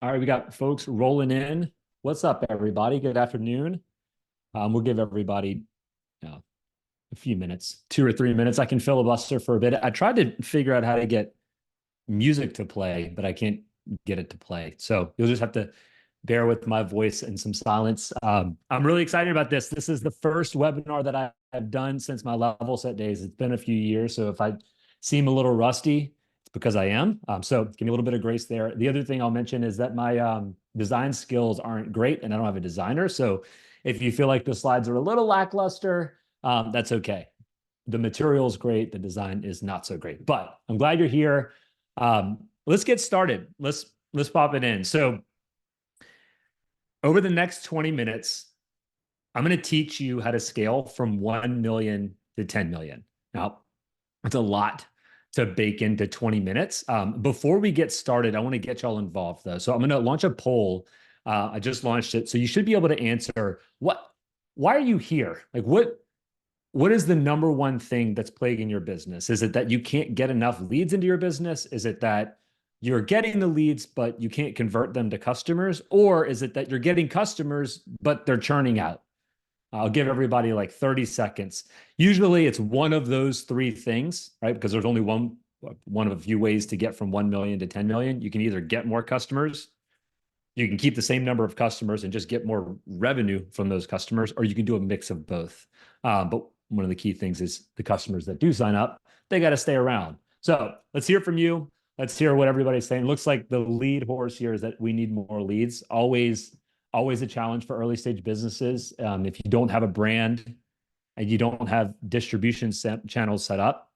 All right, we got folks rolling in. What's up, everybody? Good afternoon. We'll give everybody a few minutes, 2 or 3 minutes. I can filibuster for a bit. I tried to figure out how to get music to play, but I can't get it to play. So you'll just have to bear with my voice and some silence. I'm really excited about this. This is the first webinar that I've done since my level set days. It's been a few years. So if I seem a little rusty, it's because I am. So give me a little bit of grace there. The other thing I'll mention is that my design skills aren't great and I don't have a designer. So if you feel like the slides are a little lackluster, that's okay. The material is great. The design is not so great, but I'm glad you're here. Let's get started. Let's pop it in. So over the next 20 minutes, I'm going to teach you how to scale from 1 million to 10 million. Now, it's a lot to bake into 20 minutes. Before we get started, I want to get y'all involved though. So I'm going to launch a poll. I just launched it. So you should be able to answer why are you here? Like what is the number one thing that's plaguing your business? Is it that you can't get enough leads into your business? Is it that you're getting the leads, but you can't convert them to customers? Or is it that you're getting customers, but they're churning out? I'll give everybody like 30 seconds. Usually it's one of those three things, right? Because there's only one of a few ways to get from 1 million to 10 million. You can either get more customers, you can keep the same number of customers and just get more revenue from those customers, or you can do a mix of both. But one of the key things is the customers that do sign up, they got to stay around. So let's hear from you. Let's hear what everybody's saying. Looks like the lead horse here is that we need more leads. Always a challenge for early stage businesses. If you don't have a brand and you don't have distribution channels set up,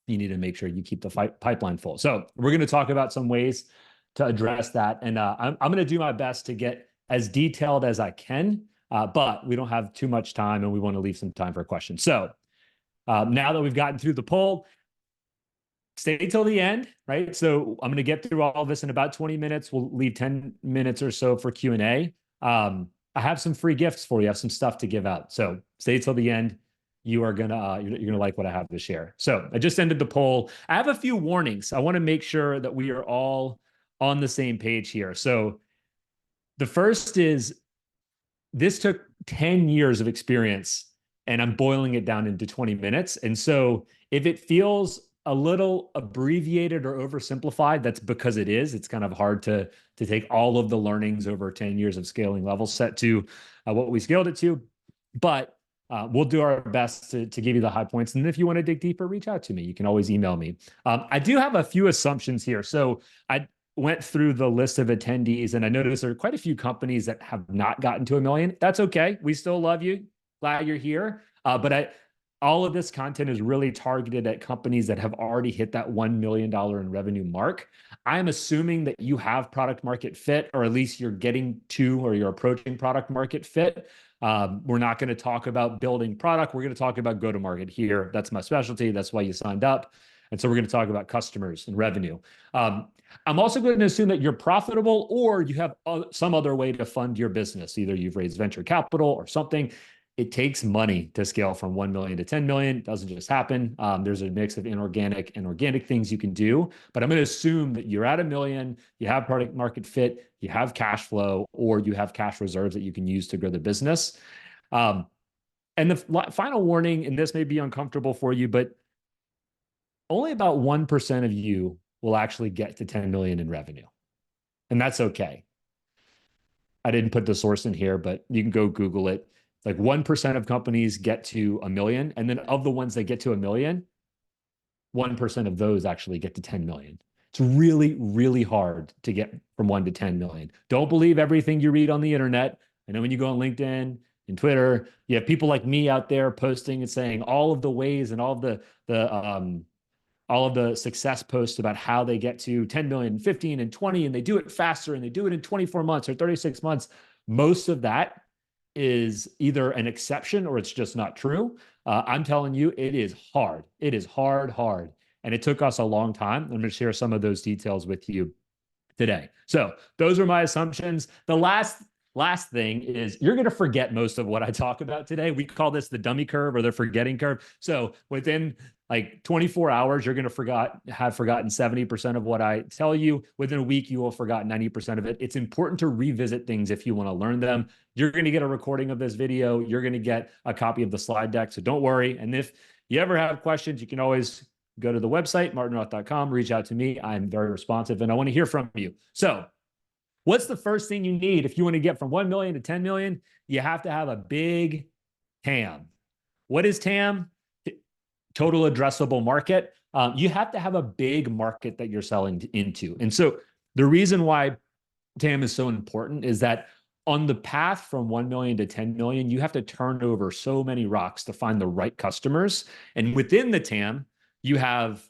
you need to make sure you keep the pipeline full. So we're going to talk about some ways to address that. And I'm going to do my best to get as detailed as I can, but we don't have too much time and we want to leave some time for questions. So now that we've gotten through the poll, stay till the end, right? So I'm going to get through all of this in about 20 minutes. We'll leave 10 minutes or so for Q&A. I have some free gifts for you. I have some stuff to give out. So stay till the end. You're gonna like what I have to share. So I just ended the poll. I have a few warnings. I want to make sure that we are all on the same page here. So the first is this took 10 years of experience and I'm boiling it down into 20 minutes. And so if it feels a little abbreviated or oversimplified, that's because it is. It's kind of hard to take all of the learnings over 10 years of scaling level set to what we scaled it to. But we'll do our best to give you the high points. And if you want to dig deeper, reach out to me. You can always email me. I do have a few assumptions here. So I went through the list of attendees and I noticed there are quite a few companies that have not gotten to 1 million. That's okay. We still love you. Glad you're here. But all of this content is really targeted at companies that have already hit that $1 million in revenue mark. I'm assuming that you have product market fit, or at least you're getting to, or you're approaching product market fit. We're not going to talk about building product. We're going to talk about go-to-market here. That's my specialty. That's why you signed up. And so we're going to talk about customers and revenue. I'm also going to assume that you're profitable or you have some other way to fund your business. Either you've raised venture capital or something. It takes money to scale from 1 million to 10 million. It doesn't just happen. There's a mix of inorganic and organic things you can do. But I'm going to assume that you're at 1 million, you have product market fit, you have cash flow, or you have cash reserves that you can use to grow the business. And the final warning, and this may be uncomfortable for you, but only about 1% of you will actually get to 10 million in revenue. And that's okay. I didn't put the source in here, but you can go Google it. Like 1% of companies get to 1 million. And then of the ones that get to 1 million, 1% of those actually get to 10 million. It's really, really hard to get from 1 to 10 million. Don't believe everything you read on the internet. I know when you go on LinkedIn and Twitter, you have people like me out there posting and saying all of the ways and all of the success posts about how they get to 10 million, 15 and 20, and they do it faster and they do it in 24 months or 36 months. Most of that is either an exception or it's just not true. I'm telling you, it is hard. It is hard. And it took us a long time. I'm going to share some of those details with you today. So those are my assumptions. The last last thing is you're going to forget most of what I talk about today. We call this the dummy curve or the forgetting curve. So within like 24 hours, you're going to have forgotten 70% of what I tell you. Within a week, you will have forgotten 90% of it. It's important to revisit things if you want to learn them. You're going to get a recording of this video. You're going to get a copy of the slide deck. So don't worry. And if you ever have questions, you can always go to the website, martinroth.com, reach out to me. I'm very responsive and I want to hear from you. So what's the first thing you need if you want to get from 1 million to 10 million? You have to have a big TAM. What is TAM? Total addressable market. You have to have a big market that you're selling into. And so the reason why TAM is so important is that on the path from 1 million to 10 million, you have to turn over so many rocks to find the right customers. And within the TAM, you have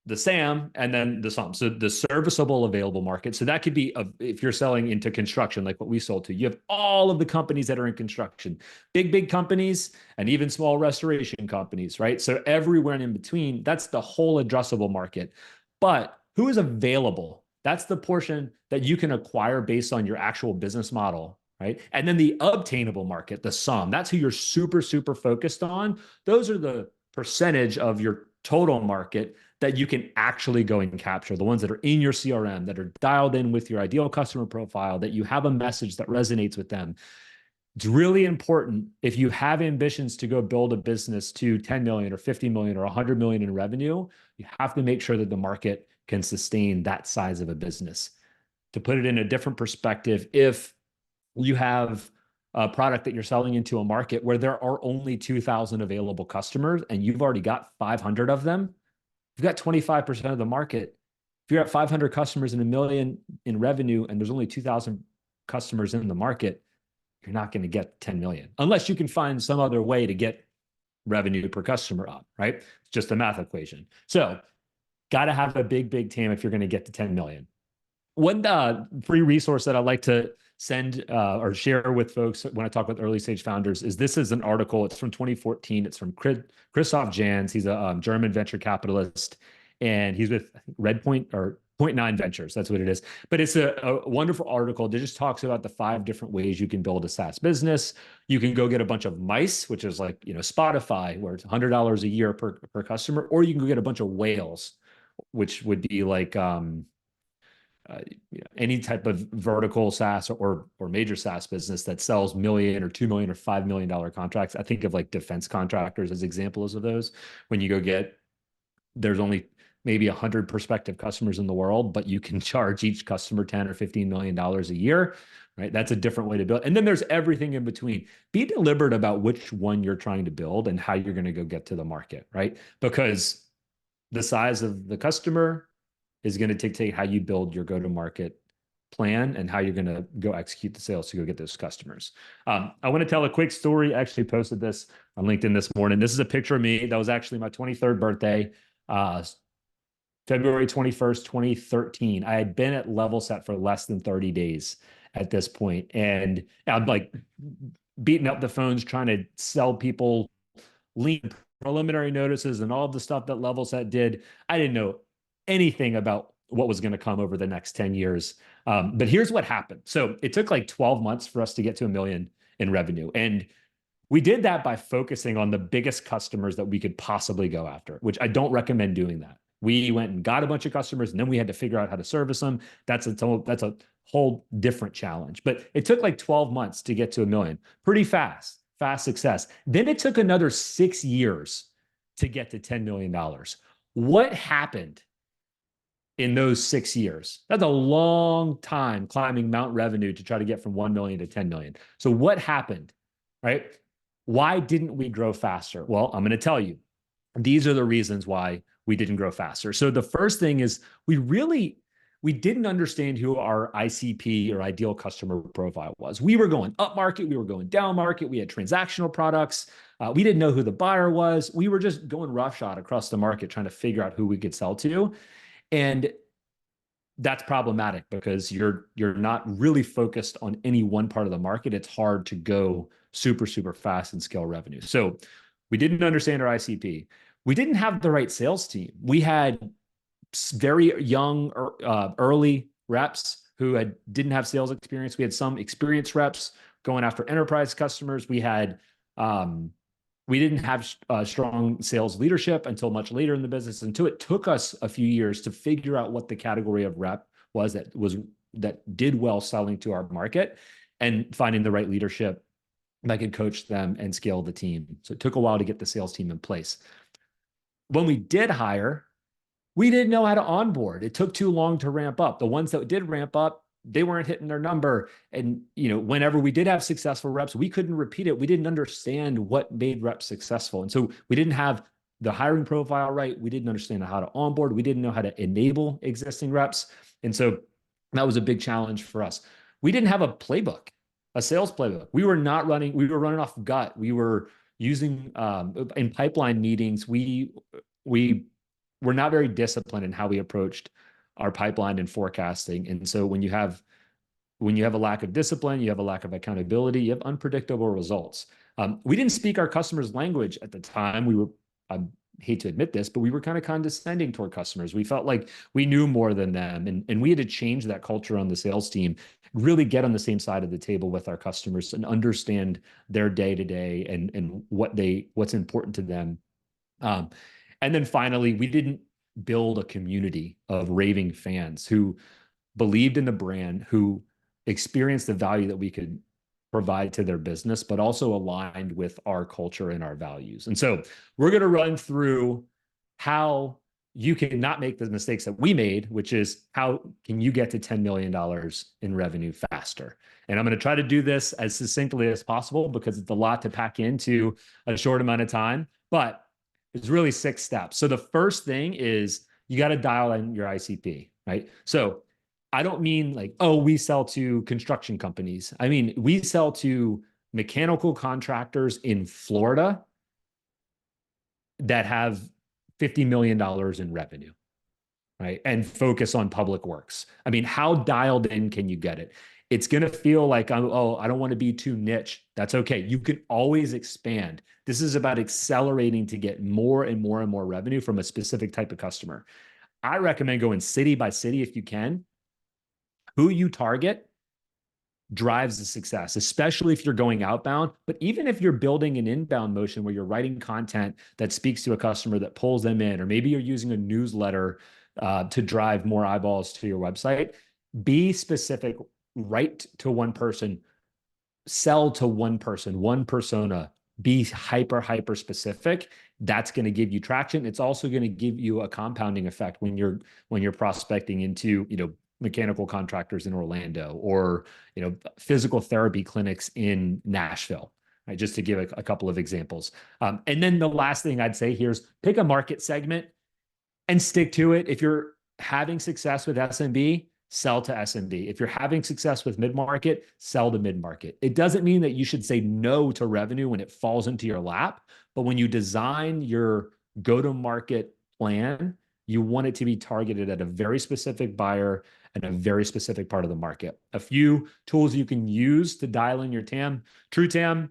the SAM and then the SUM. So the serviceable available market. So that could be if you're selling into construction, like what we sold to, you have all of the companies that are in construction, big companies, and even small restoration companies, right? So everywhere in between, that's the whole addressable market. But who is available? That's the portion that you can acquire based on your actual business model, right? And then the obtainable market, the SUM, that's who you're super focused on. Those are the percentage of your total market that you can actually go and capture, the ones that are in your CRM, that are dialed in with your ideal customer profile, that you have a message that resonates with them. It's really important if you have ambitions to go build a business to 10 million or 50 million or 100 million in revenue, you have to make sure that the market can sustain that size of a business. To put it in a different perspective, if you have a product that you're selling into a market where there are only 2,000 available customers and you've already got 500 of them, you've got 25% of the market. If you're at 500 customers and $1 million in revenue and there's only 2,000 customers in the market, you're not going to get 10 million unless you can find some other way to get revenue per customer up, right? It's just a math equation. So got to have a big TAM if you're going to get to 10 million. One free resource that I like to send or share with folks when I talk with early stage founders is this is an article. It's from 2014. It's from Christoph Jans. He's a German venture capitalist, and he's with Redpoint or Point Nine Ventures. That's what it is. But it's a wonderful article that just talks about the 5 different ways you can build a SaaS business. You can go get a bunch of mice, which is like, Spotify, where it's $100 a year per customer, or you can go get a bunch of whales, which would be like any type of vertical SaaS or major SaaS business that sells million or $2 million or $5 million contracts. I think of like defense contractors as examples of those. When you go get, there's only maybe 100 prospective customers in the world, but you can charge each customer $10 or $15 million a year, right? That's a different way to build. And then there's everything in between. Be deliberate about which one you're trying to build and how you're going to go get to the market, right? Because the size of the customer is going to dictate how you build your go-to-market plan and how you're going to go execute the sales to go get those customers. I want to tell a quick story. I actually posted this on LinkedIn this morning. This is a picture of me. That was actually my 23rd birthday, February 21st, 2013. I had been at LevelSet for less than 30 days at this point, and I'm like beating up the phones trying to sell people lean preliminary notices and all of the stuff that LevelSet did. I didn't know anything about what was going to come over the next 10 years. But here's what happened. So it took like 12 months for us to get to $1 million in revenue. And we did that by focusing on the biggest customers that we could possibly go after, which I don't recommend doing that. We went and got a bunch of customers, and then we had to figure out how to service them. That's a whole different challenge. But it took like 12 months to get to $1 million. Pretty fast success. Then it took another 6 years to get to $10 million. What happened in those 6 years? That's a long time climbing Mount Revenue to try to get from 1 million to 10 million. So what happened, right? Why didn't we grow faster? Well, I'm going to tell you. These are the reasons why we didn't grow faster. So the first thing is we didn't understand who our ICP or ideal customer profile was. We were going up market, we were going down market, we had transactional products. We didn't know who the buyer was. We were just going roughshod across the market trying to figure out who we could sell to. And that's problematic because you're not really focused on any one part of the market. It's hard to go super fast and scale revenue. So we didn't understand our ICP. We didn't have the right sales team. We had very young, early reps who didn't have sales experience. We had some experienced reps going after enterprise customers. We didn't have strong sales leadership until much later in the business. Until it took us a few years to figure out what the category of rep that did well selling to our market and finding the right leadership that could coach them and scale the team. So it took a while to get the sales team in place. When we did hire, we didn't know how to onboard. It took too long to ramp up. The ones that did ramp up, they weren't hitting their number. And, whenever we did have successful reps, we couldn't repeat it. We didn't understand what made reps successful. And so we didn't have the hiring profile right. We didn't understand how to onboard. We didn't know how to enable existing reps. And so that was a big challenge for us. We didn't have a playbook, a sales playbook. We were running off gut. We were using, in pipeline meetings, we were not very disciplined in how we approached our pipeline and forecasting. And so when you have a lack of discipline, you have a lack of accountability, you have unpredictable results. We didn't speak our customers' language at the time. I hate to admit this, but we were kind of condescending toward customers. We felt like we knew more than them. And we had to change that culture on the sales team, really get on the same side of the table with our customers and understand their day-to-day and what's important to them. And then finally, we didn't build a community of raving fans who believed in the brand, who experienced the value that we could provide to their business, but also aligned with our culture and our values. And so we're going to run through how you can not make the mistakes that we made, which is how can you get to $10 million in revenue faster? And I'm going to try to do this as succinctly as possible because it's a lot to pack into a short amount of time, but it's really 6 steps. So the first thing is you got to dial in your ICP, right? So I don't mean like, oh, we sell to construction companies. I mean, we sell to mechanical contractors in Florida that have $50 million in revenue, right? And focus on public works. I mean, how dialed in can you get it? It's going to feel like, oh, I don't want to be too niche. That's okay. You can always expand. This is about accelerating to get more and more and more revenue from a specific type of customer. I recommend going city by city if you can. Who you target drives the success, especially if you're going outbound. But even if you're building an inbound motion where you're writing content that speaks to a customer that pulls them in, or maybe you're using a newsletter to drive more eyeballs to your website, be specific. Write to one person, sell to one person, one persona, be hyper specific. That's going to give you traction. It's also going to give you a compounding effect when you're prospecting into, mechanical contractors in Orlando or, physical therapy clinics in Nashville, right? Just to give a couple of examples. And then the last thing I'd say here is pick a market segment and stick to it. If you're having success with SMB, sell to SMB. If you're having success with mid-market, sell to mid-market. It doesn't mean that you should say no to revenue when it falls into your lap, but when you design your go-to-market plan, you want it to be targeted at a very specific buyer and a very specific part of the market. A few tools you can use to dial in your TAM. TrueTam,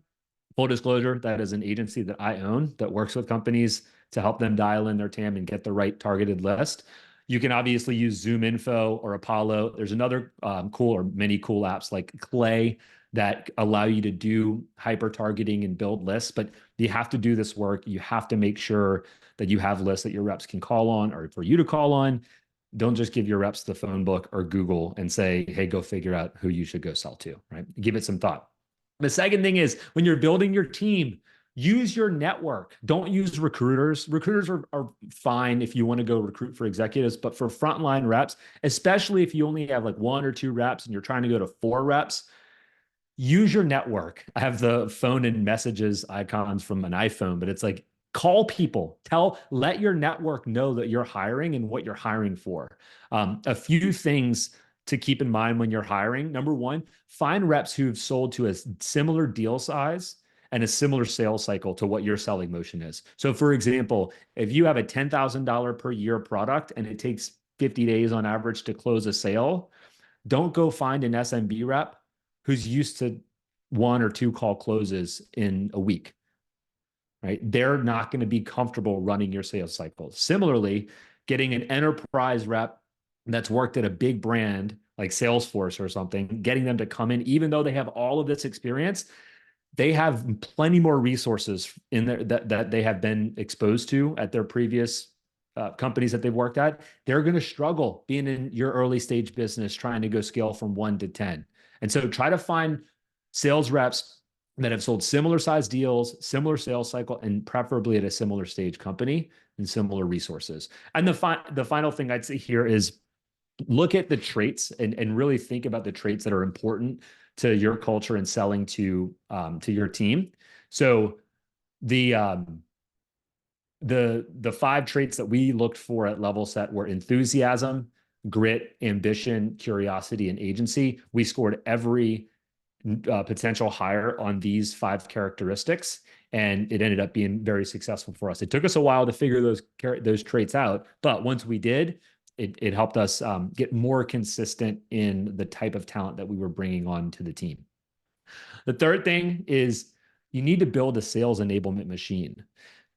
full disclosure, that is an agency that I own that works with companies to help them dial in their TAM and get the right targeted list. You can obviously use ZoomInfo or Apollo. There's another many cool apps like Clay that allow you to do hyper targeting and build lists, but you have to do this work. You have to make sure that you have lists that your reps can call on or for you to call on. Don't just give your reps the phone book or Google and say, hey, go figure out who you should go sell to, right? Give it some thought. The second thing is when you're building your team, use your network. Don't use recruiters. Recruiters are fine if you want to go recruit for executives, but for frontline reps, especially if you only have like 1 or 2 reps and you're trying to go to 4 reps, use your network. I have the phone and messages icons from an iPhone, but it's like call people, let your network know that you're hiring and what you're hiring for. A few things to keep in mind when you're hiring. Number 1, find reps who've sold to a similar deal size and a similar sales cycle to what your selling motion is. So for example, if you have a $10,000 per year product and it takes 50 days on average to close a sale, don't go find an SMB rep who's used to 1 or 2 call closes in a week, right? They're not going to be comfortable running your sales cycle. Similarly, getting an enterprise rep that's worked at a big brand like Salesforce or something, getting them to come in, even though they have all of this experience, they have plenty more resources in there that they have been exposed to at their previous companies that they've worked at. They're going to struggle being in your early stage business trying to go scale from 1 to 10. And so try to find sales reps that have sold similar size deals, similar sales cycle, and preferably at a similar stage company and similar resources. And the final thing I'd say here is look at the traits and really think about the traits that are important to your culture and selling to your team. So the 5 traits that we looked for at Level Set were enthusiasm, grit, ambition, curiosity, and agency. We scored every potential hire on these 5 characteristics, and it ended up being very successful for us. It took us a while to figure those traits out, but once we did, it helped us get more consistent in the type of talent that we were bringing on to the team. The third thing is you need to build a sales enablement machine.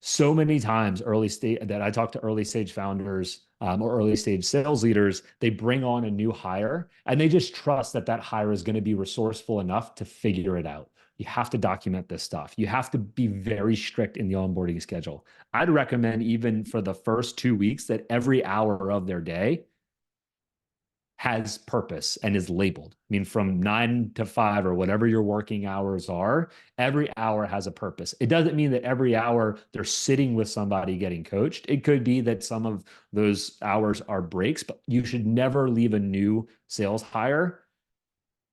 So many times that I talk to early stage founders or early stage sales leaders, they bring on a new hire and they just trust that that hire is going to be resourceful enough to figure it out. You have to document this stuff. You have to be very strict in the onboarding schedule. I'd recommend even for the first 2 weeks that every hour of their day has purpose and is labeled. I mean, from 9 to 5 or whatever your working hours are, every hour has a purpose. It doesn't mean that every hour they're sitting with somebody getting coached. It could be that some of those hours are breaks, but you should never leave a new sales hire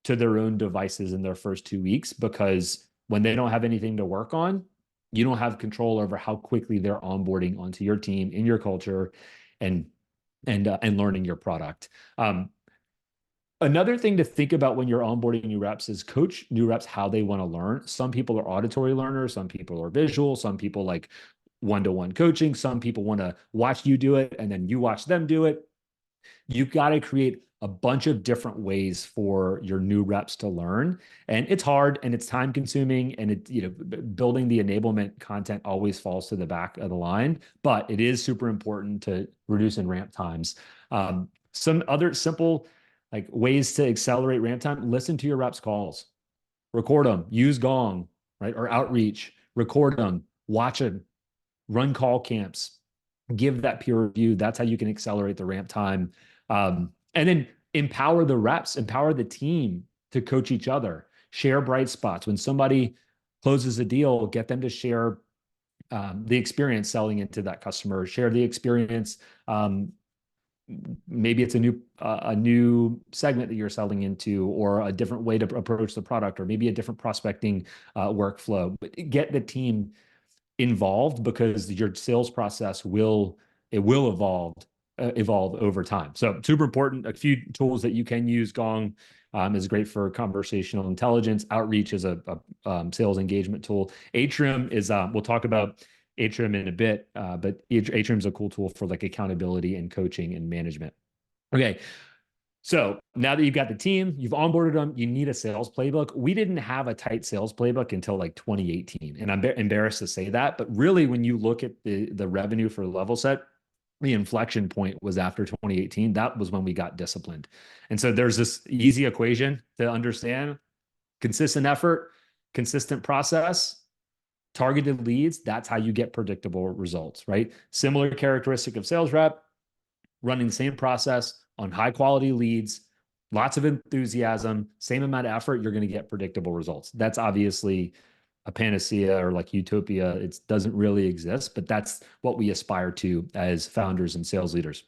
to their own devices in their first 2 weeks, because when they don't have anything to work on, you don't have control over how quickly they're onboarding onto your team, in your culture, and learning your product. Another thing to think about when you're onboarding new reps is coach new reps how they want to learn. Some people are auditory learners, some people are visual, some people like one-to-one coaching, some people want to watch you do it and then you watch them do it. You've got to create a bunch of different ways for your new reps to learn. And it's hard and it's time consuming, and building the enablement content always falls to the back of the line, but it is super important to reduce in ramp times. Some other simple like ways to accelerate ramp time: listen to your reps calls, record them, use Gong, right? Or Outreach, record them, watch them, run call camps, give that peer review. That's how you can accelerate the ramp time. And then empower the reps, empower the team to coach each other, share bright spots. When somebody closes a deal, get them to share the experience selling into that customer, share the experience. Maybe it's a new segment that you're selling into, or a different way to approach the product, or maybe a different prospecting workflow. But get the team involved, because your sales process will evolve over time. So super important. A few tools that you can use. Gong is great for conversational intelligence. Outreach is a sales engagement tool. Atrium is we'll talk about Atrium in a bit, but Atrium is a cool tool for like accountability and coaching and management. Okay. So now that you've got the team, you've onboarded them, you need a sales playbook. We didn't have a tight sales playbook until like 2018. And I'm embarrassed to say that, but really when you look at the revenue for Level Set, the inflection point was after 2018. That was when we got disciplined. And so there's this easy equation to understand: consistent effort, consistent process, targeted leads. That's how you get predictable results, right? Similar characteristic of sales rep, running the same process on high quality leads, lots of enthusiasm, same amount of effort, you're going to get predictable results. That's obviously a panacea or like utopia. It doesn't really exist, but that's what we aspire to as founders and sales leaders.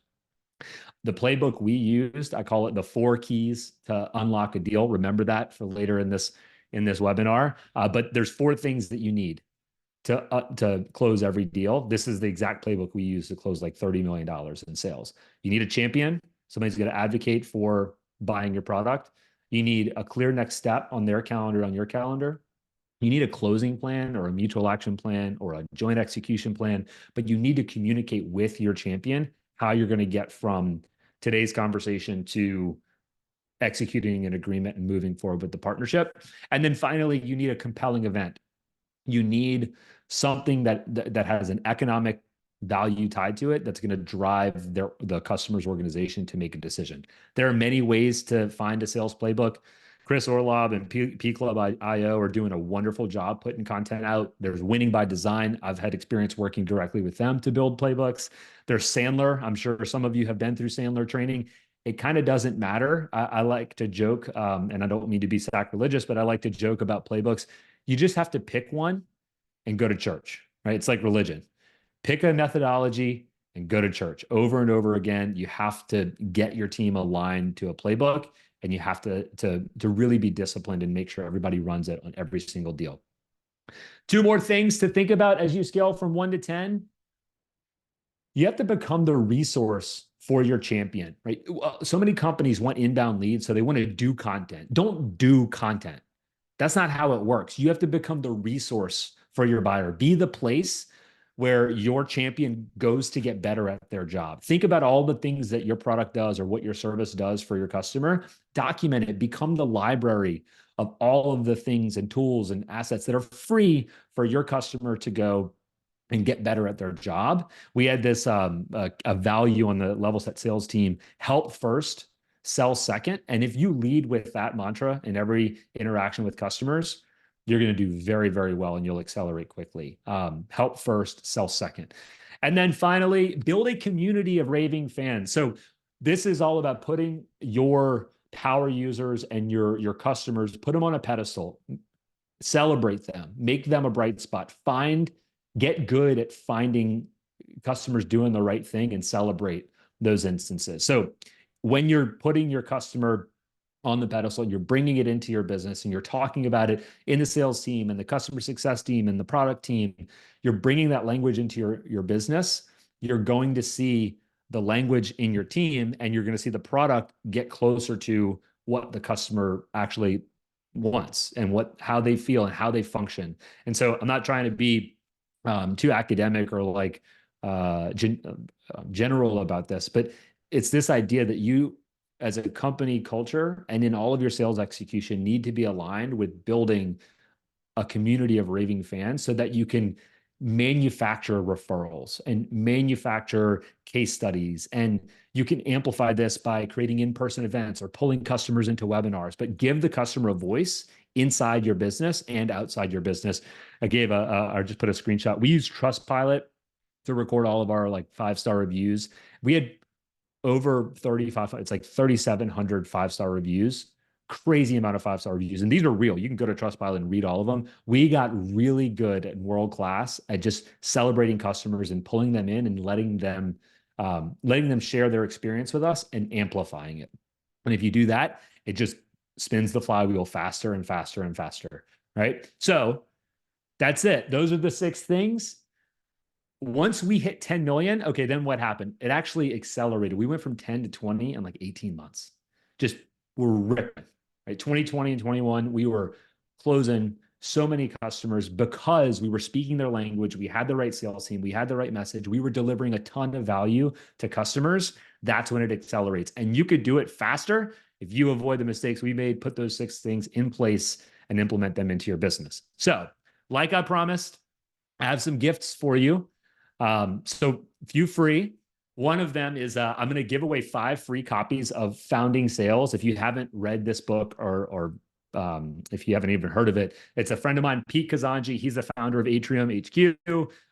The playbook we used, I call it the 4 keys to unlock a deal. Remember that for later in this webinar. But there's 4 things that you need to close every deal. This is the exact playbook we use to close like $30 million in sales. You need a champion. Somebody's going to advocate for buying your product. You need a clear next step on their calendar, on your calendar. You need a closing plan or a mutual action plan or a joint execution plan, but you need to communicate with your champion how you're going to get from today's conversation to executing an agreement and moving forward with the partnership. And then finally, you need a compelling event. You need something that has an economic value tied to it that's going to drive the customer's organization to make a decision. There are many ways to find a sales playbook. Chris Orlob and P Club IO are doing a wonderful job putting content out. There's Winning by Design. I've had experience working directly with them to build playbooks. There's Sandler. I'm sure some of you have been through Sandler training. It kind of doesn't matter. I like to joke, and I don't mean to be sacrilegious, but I like to joke about playbooks. You just have to pick one and go to church, right? It's like religion. Pick a methodology and go to church over and over again. You have to get your team aligned to a playbook, and you have to really be disciplined and make sure everybody runs it on every single deal. Two more things to think about as you scale from 1 to 10. You have to become the resource for your champion, right? So many companies want inbound leads, so they want to do content. Don't do content. That's not how it works. You have to become the resource for your buyer. Be the place where your champion goes to get better at their job. Think about all the things that your product does or what your service does for your customer. Document it. Become the library of all of the things and tools and assets that are free for your customer to go and get better at their job. We had this a value on the Level Set sales team: help first, sell second. And if you lead with that mantra in every interaction with customers, you're going to do very, very well, and you'll accelerate quickly. Help first, sell second. And then finally, build a community of raving fans. So this is all about putting your power users and your customers, put them on a pedestal, celebrate them, make them a bright spot, get good at finding customers doing the right thing and celebrate those instances. So when you're putting your customer on the pedestal, you're bringing it into your business and you're talking about it in the sales team and the customer success team and the product team, you're bringing that language into your business. You're going to see the language in your team, and you're going to see the product get closer to what the customer actually wants and how they feel and how they function. And so I'm not trying to be too academic or like general about this, but it's this idea that you, as a company culture and in all of your sales execution, need to be aligned with building a community of raving fans so that you can manufacture referrals and manufacture case studies. And you can amplify this by creating in-person events or pulling customers into webinars, but give the customer a voice inside your business and outside your business. I just put a screenshot. We use Trustpilot to record all of our like 5-star reviews. We had over 35, it's like 3,700 5-star reviews, crazy amount of 5-star reviews. And these are real. You can go to Trustpilot and read all of them. We got really good at world-class at just celebrating customers and pulling them in and letting them share their experience with us and amplifying it. And if you do that, it just spins the flywheel faster and faster and faster, right? So that's it. Those are the 6 things. Once we hit 10 million, okay, then what happened? It actually accelerated. We went from 10 to 20 in like 18 months. Just we're ripping, right? 2020 and 21, we were closing so many customers because we were speaking their language. We had the right sales team. We had the right message. We were delivering a ton of value to customers. That's when it accelerates. And you could do it faster if you avoid the mistakes we made, put those 6 things in place and implement them into your business. So like I promised, I have some gifts for you. So few free. One of them is I'm going to give away 5 free copies of Founding Sales. If you haven't read this book or if you haven't even heard of it, it's a friend of mine, Pete Kazanji. He's the founder of Atrium HQ.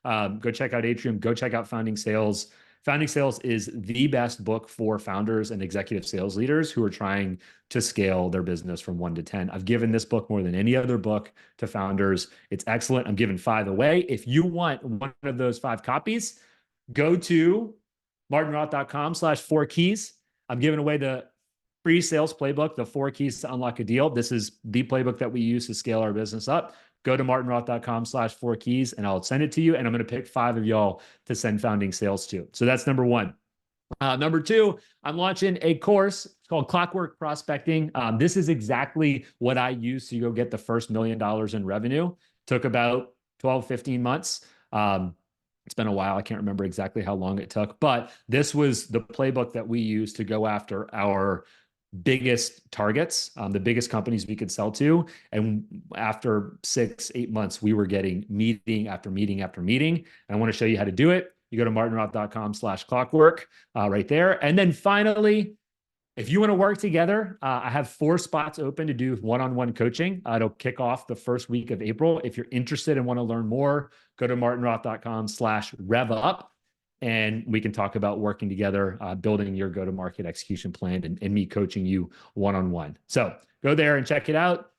Go check out Atrium. Go check out Founding Sales. Founding Sales is the best book for founders and executive sales leaders who are trying to scale their business from 1 to 10. I've given this book more than any other book to founders. It's excellent. I'm giving 5 away. If you want one of those 5 copies, go to martinroth.com/4keys. I'm giving away the free sales playbook, the 4 keys to unlock a deal. This is the playbook that we use to scale our business up. Go to martinroth.com/4keys and I'll send it to you. And I'm going to pick 5 of y'all to send Founding Sales to. So that's number 1. Number 2, I'm launching a course. It's called Clockwork Prospecting. This is exactly what I used to go get the first $1 million in revenue. Took about 12, 15 months. It's been a while. I can't remember exactly how long it took, but this was the playbook that we used to go after our biggest targets, the biggest companies we could sell to. And after 6, 8 months, we were getting meeting after meeting after meeting. And I want to show you how to do it. You go to martinroth.com/clockwork right there. And then finally, if you want to work together, I have 4 spots open to do one-on-one coaching. It'll kick off the first week of April. If you're interested and want to learn more, go to martinroth.com/revup, and we can talk about working together, building your go-to-market execution plan, and me coaching you one-on-one. So go there and check it out.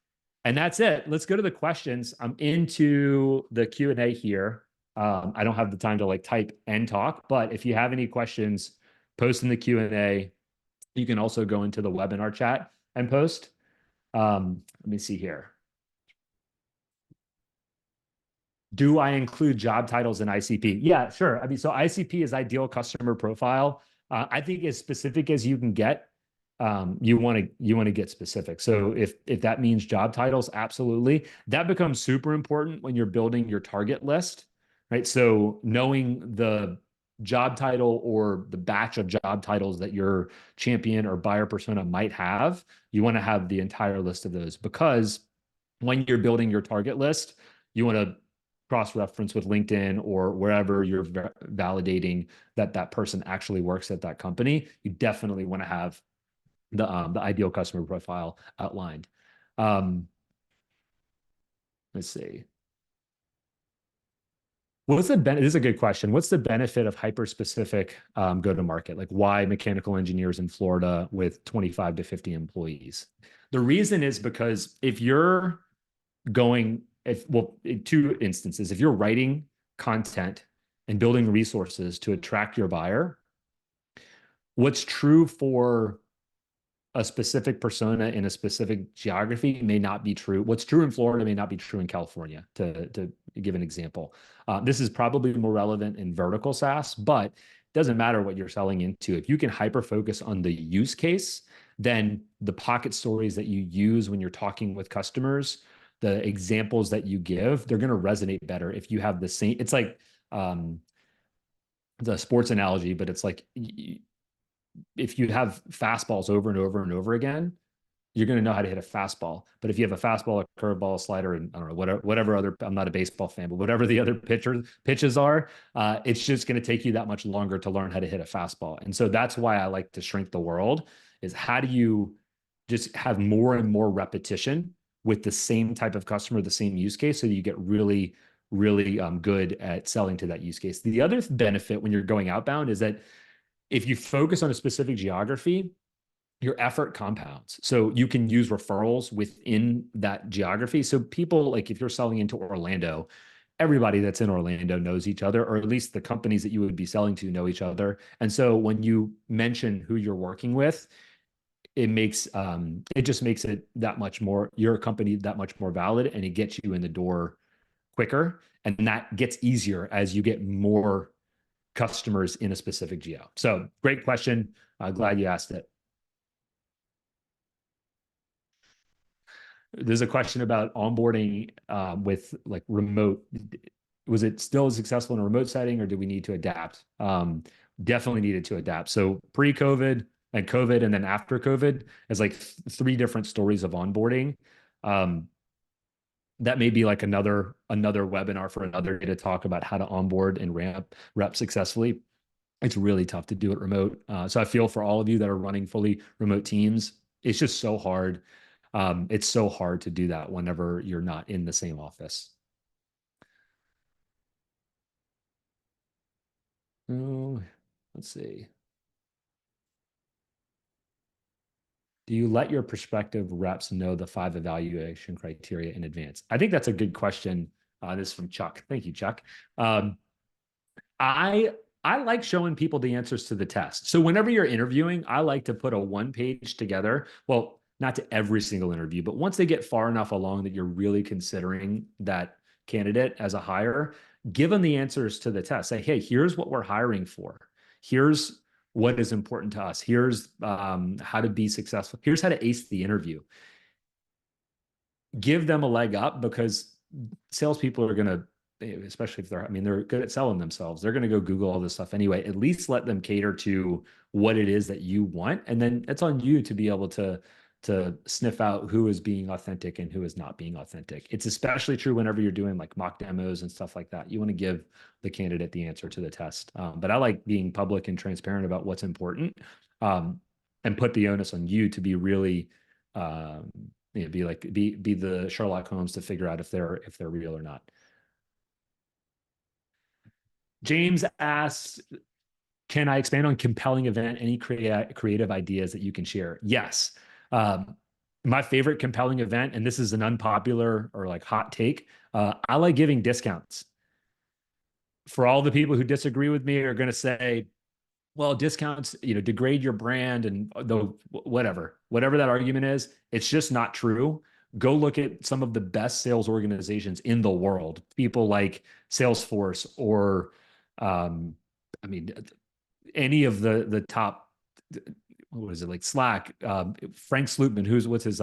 And that's it. Let's go to the questions. I'm into the Q&A here. I don't have the time to like type and talk, but if you have any questions, post in the Q&A. You can also go into the webinar chat and post. Let me see here. Do I include job titles in ICP? Yeah, sure. I mean, so ICP is ideal customer profile. I think as specific as you can get, you want to get specific. So if that means job titles, absolutely. That becomes super important when you're building your target list, right? So knowing the job title or the batch of job titles that your champion or buyer persona might have, you want to have the entire list of those, because when you're building your target list, you want to cross-reference with LinkedIn or wherever you're validating that that person actually works at that company. You definitely want to have the ideal customer profile outlined. Let's see. What's the benefit? This is a good question. What's the benefit of hyper-specific go-to-market? Like, why mechanical engineers in Florida with 25 to 50 employees? The reason is because if you're going, in 2 instances, if you're writing content and building resources to attract your buyer, what's true for a specific persona in a specific geography may not be true. What's true in Florida may not be true in California, to give an example. This is probably more relevant in vertical SaaS, but it doesn't matter what you're selling into. If you can hyper-focus on the use case, then the pocket stories that you use when you're talking with customers, the examples that you give, they're going to resonate better if you have the same. It's like the sports analogy, but it's like, if you have fastballs over and over and over again, you're going to know how to hit a fastball. But if you have a fastball, a curveball, a slider, and I don't know, whatever other, I'm not a baseball fan, but whatever the other pitches are, it's just going to take you that much longer to learn how to hit a fastball. And so that's why I like to shrink the world, is how do you just have more and more repetition with the same type of customer, the same use case, so you get really, really good at selling to that use case. The other benefit when you're going outbound is that if you focus on a specific geography, your effort compounds. So you can use referrals within that geography. So people, like if you're selling into Orlando, everybody that's in Orlando knows each other, or at least the companies that you would be selling to know each other. And so when you mention who you're working with, it just makes it that much more, your company that much more valid, and it gets you in the door quicker. And that gets easier as you get more customers in a specific geo. So great question. Glad you asked it. There's a question about onboarding with like remote. Was it still successful in a remote setting, or did we need to adapt? Definitely needed to adapt. So pre-COVID and COVID, and then after COVID, is like 3 different stories of onboarding. That may be like another webinar for another day to talk about how to onboard and rep successfully. It's really tough to do it remote. So I feel for all of you that are running fully remote teams, it's just so hard. It's so hard to do that whenever you're not in the same office. Oh, let's see. Do you let your prospective reps know the 5 evaluation criteria in advance? I think that's a good question. This is from Chuck. Thank you, Chuck. I like showing people the answers to the test. So whenever you're interviewing, I like to put a 1-page together. Well, not to every single interview, but once they get far enough along that you're really considering that candidate as a hire, give them the answers to the test. Say, hey, here's what we're hiring for. Here's what is important to us. Here's how to be successful. Here's how to ace the interview. Give them a leg up, because salespeople are going to, especially if they're good at selling themselves, they're going to go Google all this stuff anyway. At least let them cater to what it is that you want. And then it's on you to be able to to sniff out who is being authentic and who is not being authentic. It's especially true whenever you're doing like mock demos and stuff like that. You want to give the candidate the answer to the test. But I like being public and transparent about what's important, and put the onus on you to be really, be the Sherlock Holmes to figure out if they're real or not. James asks, can I expand on compelling event? Any creative ideas that you can share? Yes. My favorite compelling event, and this is an unpopular or like hot take, I like giving discounts. For all the people who disagree with me are going to say, well, discounts, degrade your brand and whatever that argument is, it's just not true. Go look at some of the best sales organizations in the world, people like Salesforce or, any of the top, what is it, like Slack, Frank Slootman, what's his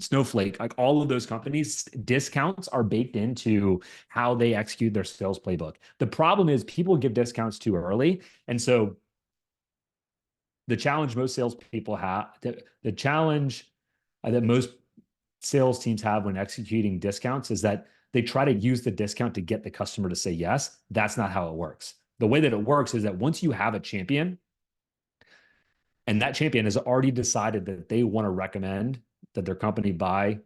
Snowflake, like all of those companies, discounts are baked into how they execute their sales playbook. The problem is people give discounts too early. And so the challenge most salespeople have, the challenge that most sales teams have when executing discounts is that they try to use the discount to get the customer to say yes. That's not how it works. The way that it works is that once you have a champion, and that champion has already decided that they want to recommend that their company buy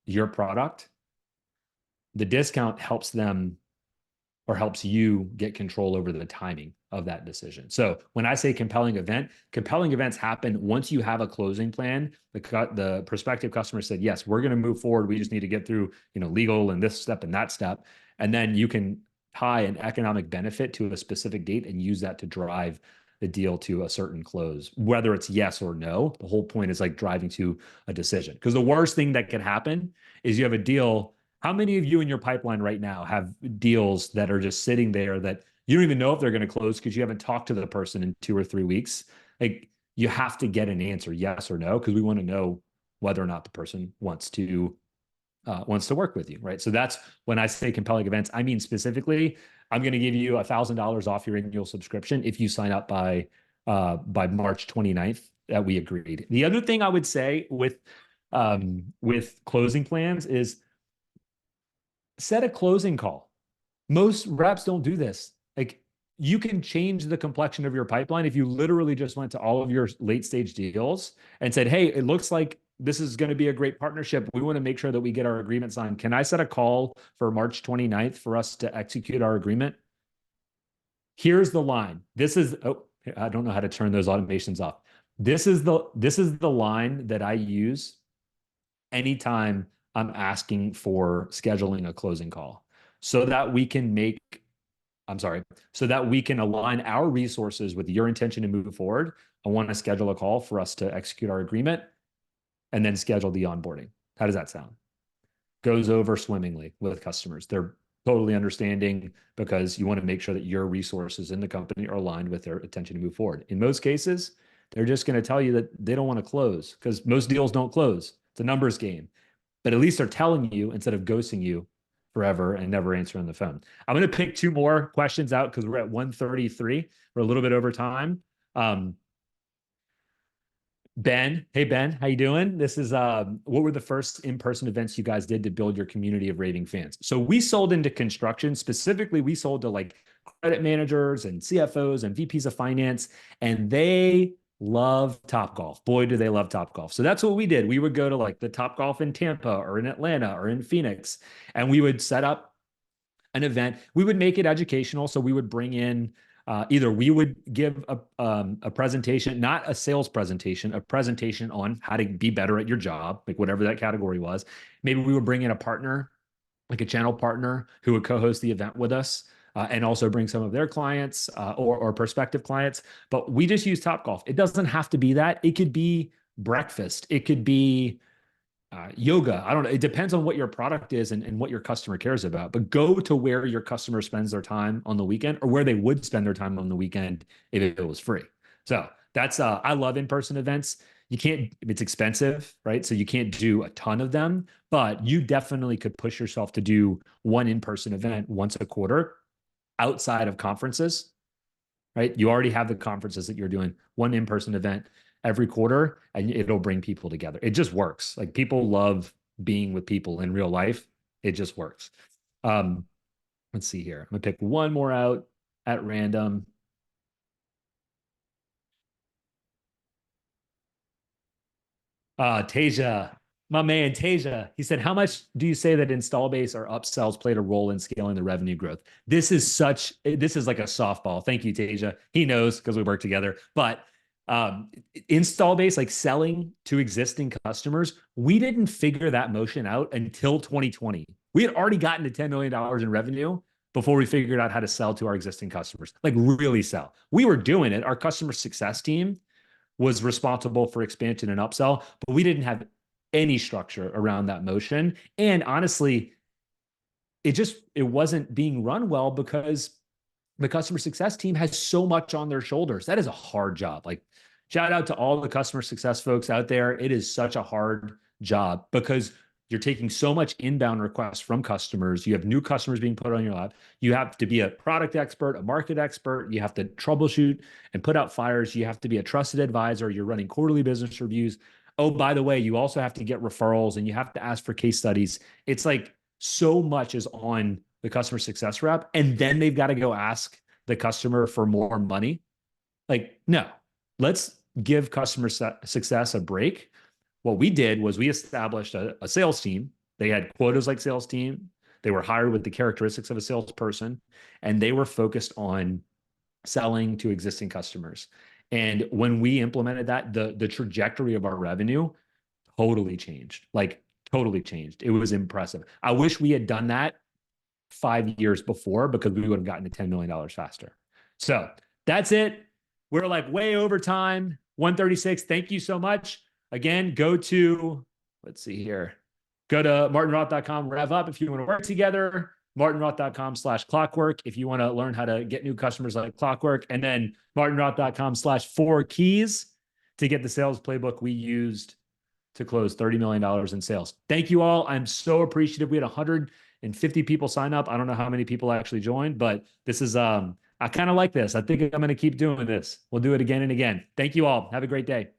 your product, the discount helps them or helps you get control over the timing of that decision. So when I say compelling events happen once you have a closing plan. The prospective customer said, yes, we're going to move forward. We just need to get through, legal and this step and that step. And then you can tie an economic benefit to a specific date and use that to drive the deal to a certain close, whether it's yes or no. The whole point is like driving to a decision. Because the worst thing that can happen is you have a deal. How many of you in your pipeline right now have deals that are just sitting there that you don't even know if they're going to close because you haven't talked to the person in 2 or 3 weeks? Like, you have to get an answer, yes or no, because we want to know whether or not the person wants to work with you, right? So that's when I say compelling events. I mean specifically, I'm going to give you $1,000 off your annual subscription if you sign up by March 29th that we agreed. The other thing I would say with closing plans is set a closing call. Most reps don't do this. Like, you can change the complexion of your pipeline if you literally just went to all of your late stage deals and said, hey, it looks like this is going to be a great partnership. We want to make sure that we get our agreement signed. Can I set a call for March 29th for us to execute our agreement? Here's the line. I don't know how to turn those automations off. This is the line that I use anytime I'm asking for scheduling a closing call so that we can align our resources with your intention to move forward. I want to schedule a call for us to execute our agreement and then schedule the onboarding. How does that sound? Goes over swimmingly with customers. They're totally understanding because you want to make sure that your resources in the company are aligned with their intention to move forward. In most cases, they're just going to tell you that they don't want to close because most deals don't close. It's a numbers game. But at least they're telling you instead of ghosting you forever and never answering the phone. I'm going to pick 2 more questions out because we're at 1:33. We're a little bit over time. Ben, hey Ben, how you doing? This is what were the first in-person events you guys did to build your community of raving fans? So we sold into construction. Specifically, we sold to like credit managers and CFOs and VPs of finance, and they love Topgolf. Boy, do they love Topgolf. So that's what we did. We would go to like the Topgolf in Tampa or in Atlanta or in Phoenix, and we would set up an event. We would make it educational. So we would bring in either we would give a presentation, not a sales presentation, a presentation on how to be better at your job, like whatever that category was. Maybe we would bring in a partner, like a channel partner who would co-host the event with us. And also bring some of their clients or prospective clients. But we just use Topgolf. It doesn't have to be that. It could be breakfast. It could be yoga. I don't know. It depends on what your product is and what your customer cares about. But go to where your customer spends their time on the weekend or where they would spend their time on the weekend if it was free. So that's, I love in-person events. You can't, it's expensive, right? So you can't do a ton of them, but you definitely could push yourself to do one in-person event once a quarter outside of conferences, right? You already have the conferences that you're doing, one in-person event every quarter, and it'll bring people together. It just works. Like people love being with people in real life. It just works. Um, let's see here. I'm gonna pick one more out at random. Tasia, my man Tasia, he said, how much do you say that install base or upsells played a role in scaling the revenue growth? This is like a softball. Thank you, Tasia. He knows because we work together. But um, install base, like selling to existing customers, we didn't figure that motion out until 2020. We had already gotten to $10 million in revenue before we figured out how to sell to our existing customers, like really sell. We were doing it. Our customer success team was responsible for expansion and upsell, but we didn't have any structure around that motion. And honestly, it wasn't being run well because the customer success team has so much on their shoulders. That is a hard job. Like shout out to all the customer success folks out there. It is such a hard job because you're taking so much inbound requests from customers. You have new customers being put on your lap. You have to be a product expert, a market expert. You have to troubleshoot and put out fires. You have to be a trusted advisor. You're running quarterly business reviews. Oh, by the way, you also have to get referrals and you have to ask for case studies. It's like so much is on the customer success rep, and then they've got to go ask the customer for more money. Like, no, let's give customer success a break. What we did was we established a sales team. They had quotas like sales team. They were hired with the characteristics of a salesperson, and they were focused on selling to existing customers. And when we implemented that, the trajectory of our revenue totally changed. Like totally changed. It was impressive. I wish we had done that 5 years before because we would have gotten to $10 million faster. So that's it. We're like way over time, 136. Thank you so much. Again, let's see here. Go to martinroth.com, rev up if you want to work together. martinroth.com/clockwork if you want to learn how to get new customers like clockwork. And then martinroth.com/4keys to get the sales playbook we used to close $30 million in sales. Thank you all. I'm so appreciative. We had 150 people sign up. I don't know how many people actually joined, but this is, I kind of like this. I think I'm going to keep doing this. We'll do it again and again. Thank you all. Have a great day.